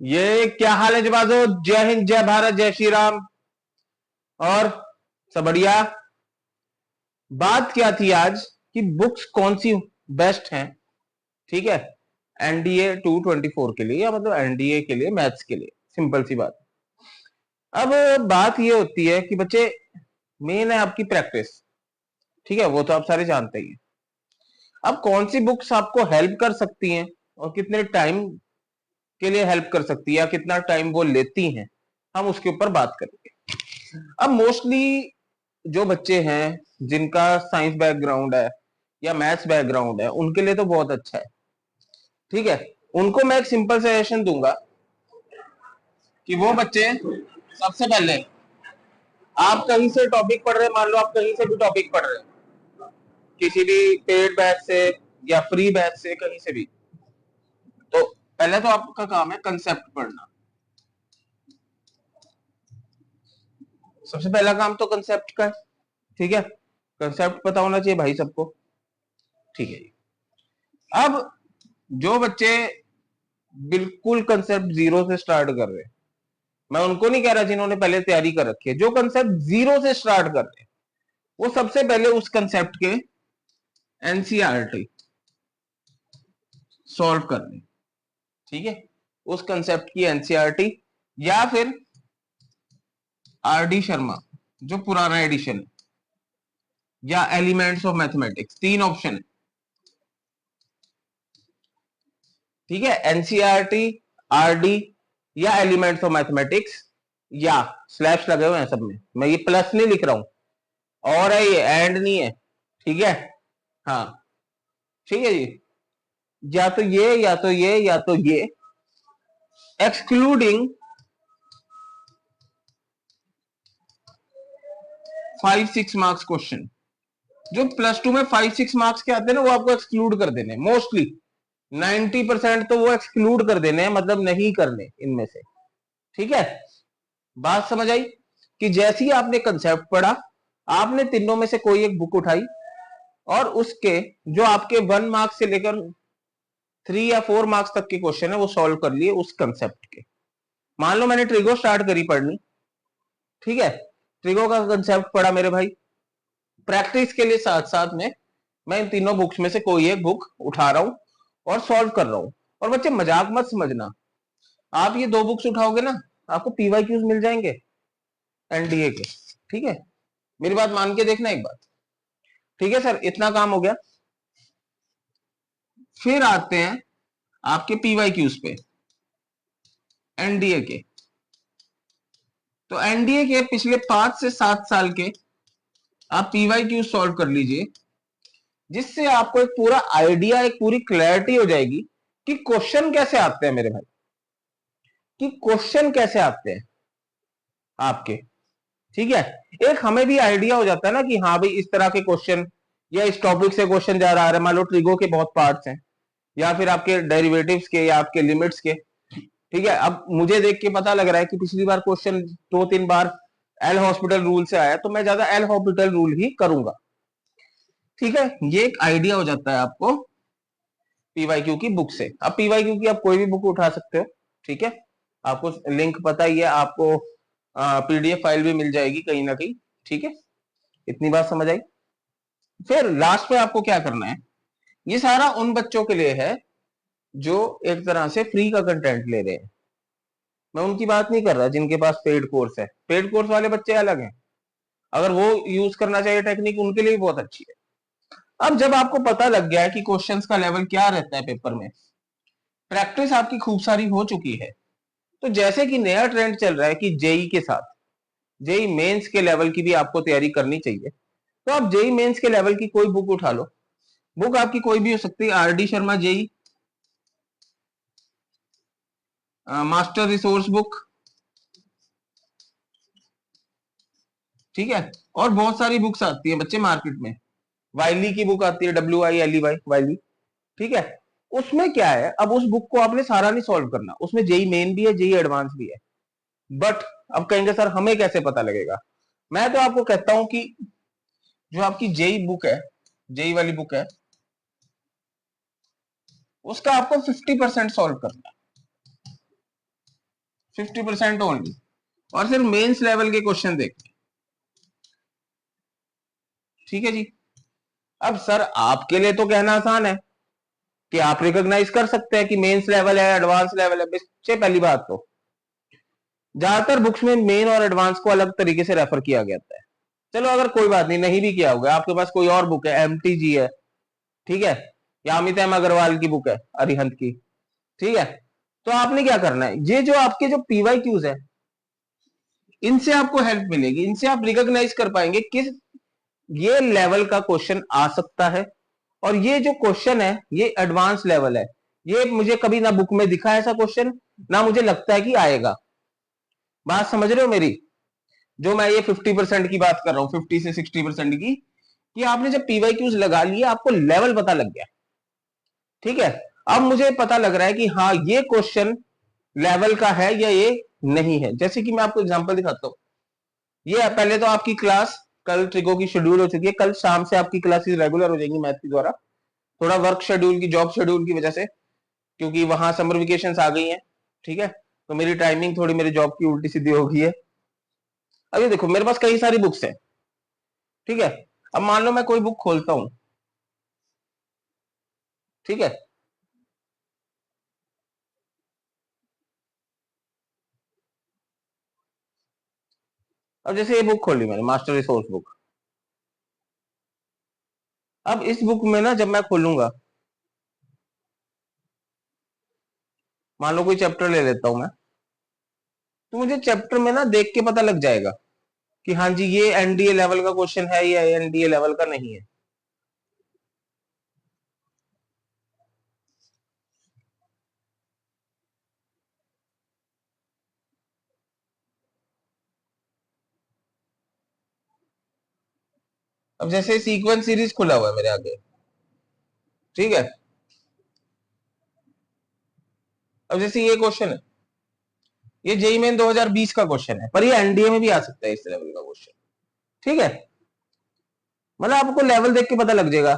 ये क्या हाल है जवाजो? जय हिंद, जय भारत, जय श्री राम। और सब बढ़िया। बात क्या थी आज कि बुक्स कौन सी बेस्ट हैं, ठीक है, एनडीए 224 के लिए, या मतलब एनडीए के लिए, मैथ्स के लिए। सिंपल सी बात। अब बात ये होती है कि बच्चे, मेन है आपकी प्रैक्टिस, ठीक है, वो तो आप सारे जानते ही हैं। अब कौन सी बुक्स आपको हेल्प कर सकती हैं और कितने टाइम के लिए हेल्प कर सकती है, या कितना टाइम वो लेती हैं, हम उसके ऊपर बात करेंगे। अब मोस्टली जो बच्चे हैं जिनका साइंस बैकग्राउंड है या मैथ्स बैकग्राउंड है, उनके लिए तो बहुत अच्छा है, ठीक है। उनको मैं एक सिंपल सजेशन दूंगा कि वो बच्चे सबसे पहले, आप कहीं से टॉपिक पढ़ रहे हैं, मान लो आप कहीं से भी टॉपिक पढ़ रहे हैं, किसी भी पेड बैच से या फ्री बैच से, कहीं से भी, तो पहले तो आपका काम है कंसेप्ट पढ़ना। सबसे पहला काम तो कंसेप्ट का है, ठीक है। कंसेप्ट पता होना चाहिए भाई सबको, ठीक है। अब जो बच्चे बिल्कुल कंसेप्ट जीरो से स्टार्ट कर रहे हैं, मैं उनको नहीं कह रहा जिन्होंने पहले तैयारी कर रखी है, जो कंसेप्ट जीरो से स्टार्ट कर रहे हैं, वो सबसे पहले उस कंसेप्ट के एनसीईआरटी सॉल्व कर लें, ठीक है। उस कंसेप्ट की एनसीईआरटी, या फिर आरडी शर्मा जो पुराना एडिशन है, या एलिमेंट्स ऑफ मैथमेटिक्स, तीन ऑप्शन है, ठीक है। एनसीईआरटी, आरडी, या एलिमेंट्स ऑफ मैथमेटिक्स, या स्लैश लगे हुए हैं सब में, मैं ये प्लस नहीं लिख रहा हूं, और है ये, एंड नहीं है, ठीक है। हाँ, ठीक है जी। या तो ये, या तो ये, या तो ये, एक्सक्लूडिंग 5-6 मार्क्स क्वेश्चन। जो +2 में 5-6 मार्क्स के आते हैं ना, वो आपको एक्सक्लूड कर देने, मोस्टली 90% तो वो एक्सक्लूड कर देने हैं, मतलब नहीं करने इनमें से, ठीक है। बात समझ आई कि जैसे ही आपने कंसेप्ट पढ़ा, आपने तीनों में से कोई एक बुक उठाई, और उसके जो आपके 1 मार्क्स से लेकर 3 या 4 मार्क्स तक के क्वेश्चन है, वो सॉल्व कर लिए उस कंसेप्ट के। मान लो मैंने ट्रिगो स्टार्ट करी पढ़नी, ठीक है, ट्रिगो का कंसेप्ट पढ़ा मेरे भाई, प्रैक्टिस के लिए साथ साथ में मैं इन तीनों बुक्स में से कोई एक बुक उठा रहा हूं और सॉल्व कर रहा हूं। और बच्चे मजाक मत समझना, आप ये 2 बुक्स उठाओगे ना, आपको पीवाईक्यूज मिल जाएंगे एनडीए के, ठीक है। मेरी बात मान के देखना एक बात, ठीक है सर, इतना काम हो गया। फिर आते हैं आपके पीवाईक्यूज पे, एनडीए के। तो एनडीए के पिछले 5 से 7 साल के आप पीवाईक्यूज सॉल्व कर लीजिए, जिससे आपको एक पूरा आइडिया, एक पूरी क्लैरिटी हो जाएगी कि क्वेश्चन कैसे आते हैं मेरे भाई, कि क्वेश्चन कैसे आते हैं आपके, ठीक है। एक हमें भी आइडिया हो जाता है ना कि हाँ भाई, इस तरह के क्वेश्चन या इस टॉपिक से क्वेश्चन जा रहा है। मान लो ट्रिगो के बहुत पार्ट्स हैं, या फिर आपके डेरिवेटिव्स के, या आपके लिमिट्स के, ठीक है। अब मुझे देख के पता लग रहा है कि पिछली बार क्वेश्चन 2-3 बार एल हॉस्पिटल रूल से आया, तो मैं ज्यादा एल हॉस्पिटल रूल ही करूंगा, ठीक है। ये एक आइडिया हो जाता है आपको पीवाईक्यू की बुक से। अब पीवाईक्यू की आप कोई भी बुक उठा सकते हो, ठीक है। आपको लिंक पता ही है, आपको पीडीएफ फाइल भी मिल जाएगी कहीं ना कहीं, ठीक है। इतनी बात समझ आई। फिर लास्ट में आपको क्या करना है, ये सारा उन बच्चों के लिए है जो एक तरह से फ्री का कंटेंट ले रहे हैं। मैं उनकी बात नहीं कर रहा जिनके पास पेड कोर्स है, पेड कोर्स वाले बच्चे अलग हैं, अगर वो यूज करना चाहिए टेक्निक, उनके लिए बहुत अच्छी है। अब जब आपको पता लग गया है कि क्वेश्चंस का लेवल क्या रहता है पेपर में, प्रैक्टिस आपकी खूब सारी हो चुकी है, तो जैसे कि नया ट्रेंड चल रहा है कि जेई के साथ जेई मेंस के लेवल की भी आपको तैयारी करनी चाहिए, तो आप जेई मेंस के लेवल की कोई बुक उठा लो। बुक आपकी कोई भी हो सकती है, RD Sharma JEE master resource book, ठीक है। और बहुत सारी बुक्स आती है बच्चे मार्केट में, वाइली की बुक आती है, WILEY, वाइली, ठीक है। उसमें क्या है, अब उस बुक को आपने सारा नहीं सॉल्व करना, उसमें जेई मेन भी है, जेई एडवांस भी है। बट अब कहेंगे सर हमें कैसे पता लगेगा, मैं तो आपको कहता हूं कि जो आपकी जेई बुक है, जेई वाली बुक है, उसका आपको 50% सॉल्व करना है, 50% ओनली, और सिर्फ मेंस लेवल के क्वेश्चन देख। ठीक है जी। अब सर आपके लिए तो कहना आसान है कि आप रिकॉग्नाइज कर सकते हैं कि मेंस लेवल है, एडवांस लेवल है। बच्चे पहली बात तो ज्यादातर बुक्स में मेन और एडवांस को अलग तरीके से रेफर किया गया है। चलो अगर कोई बात नहीं, नहीं भी किया होगा, आपके पास कोई और बुक है, एमटीजी है, ठीक है, या अमित एम अग्रवाल की बुक है अरिहंत की, ठीक है, तो आपने क्या करना है, ये जो आपके जो पीवाई क्यूज है, इनसे आपको हेल्प मिलेगी, इनसे आप रिकॉग्नाइज कर पाएंगे किस ये लेवल का क्वेश्चन आ सकता है, और ये जो क्वेश्चन है ये एडवांस लेवल है। ये मुझे कभी ना बुक में दिखा है ऐसा क्वेश्चन, ना मुझे लगता है कि आएगा। बात समझ रहे हो मेरी? जो मैं ये 50% की बात कर रहा हूं, 50 से 60% की, कि आपने जब पीवाई क्यूज लगा लिए, आपको लेवल पता लग गया, ठीक है। अब मुझे पता लग रहा है कि हाँ ये क्वेश्चन लेवल का है या ये नहीं है। जैसे कि मैं आपको एग्जांपल दिखाता हूं। ये पहले तो आपकी क्लास कल ट्रिको की शेड्यूल हो चुकी है, कल शाम से आपकी क्लासेस रेगुलर हो जाएंगी मैथ की द्वारा, थोड़ा वर्क शेड्यूल की, जॉब शेड्यूल की वजह से, क्योंकि वहां समर वेकेशन आ गई है, ठीक है, तो मेरी टाइमिंग थोड़ी मेरी जॉब की उल्टी सीधी हो गई है। अब ये देखो मेरे पास कई सारी बुक्स है, ठीक है। अब मान लो मैं कोई बुक खोलता हूं, ठीक है, अब जैसे ये बुक खोली मैंने, मास्टर रिसोर्स बुक। अब इस बुक में ना जब मैं खोलूंगा, मान लो कोई चैप्टर ले लेता हूं मैं, तो मुझे चैप्टर में ना देख के पता लग जाएगा कि हाँ जी ये एनडीए लेवल का क्वेश्चन है या एनडीए लेवल का नहीं है। अब जैसे सीक्वेंस सीरीज खुला हुआ है मेरे आगे, ठीक है, अब जैसे ये क्वेश्चन है, ये जेई मेन 2020 का क्वेश्चन है, पर ये एनडीए में भी आ सकता है इस लेवल का क्वेश्चन, ठीक है। मतलब आपको लेवल देख के पता लग जाएगा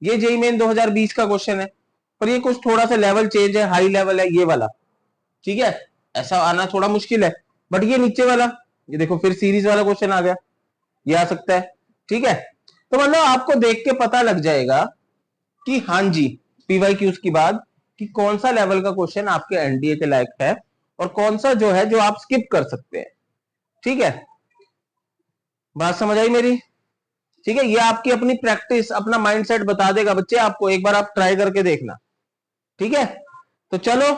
ये जेई मेन 2020 का क्वेश्चन है, पर ये कुछ थोड़ा सा लेवल चेंज है, हाई लेवल है ये वाला, ठीक है, ऐसा आना थोड़ा मुश्किल है। बट ये नीचे वाला, ये देखो फिर सीरीज वाला क्वेश्चन आ गया, ये आ सकता है, ठीक है। तो मतलब आपको देख के पता लग जाएगा कि हाँ जी पीवाई क्यूज की बात, कि कौन सा लेवल का क्वेश्चन आपके एनडीए के लायक है और कौन सा जो है जो आप स्किप कर सकते हैं, ठीक है। बात समझ आई मेरी? ठीक है, ये आपकी अपनी प्रैक्टिस, अपना माइंडसेट बता देगा बच्चे आपको, एक बार आप ट्राई करके देखना, ठीक है। तो चलो,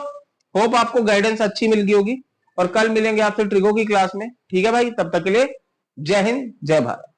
होप आपको गाइडेंस अच्छी मिल गई होगी, और कल मिलेंगे आपसे ट्रिको की क्लास में, ठीक है भाई, तब तक के लिए जय हिंद जय भारत।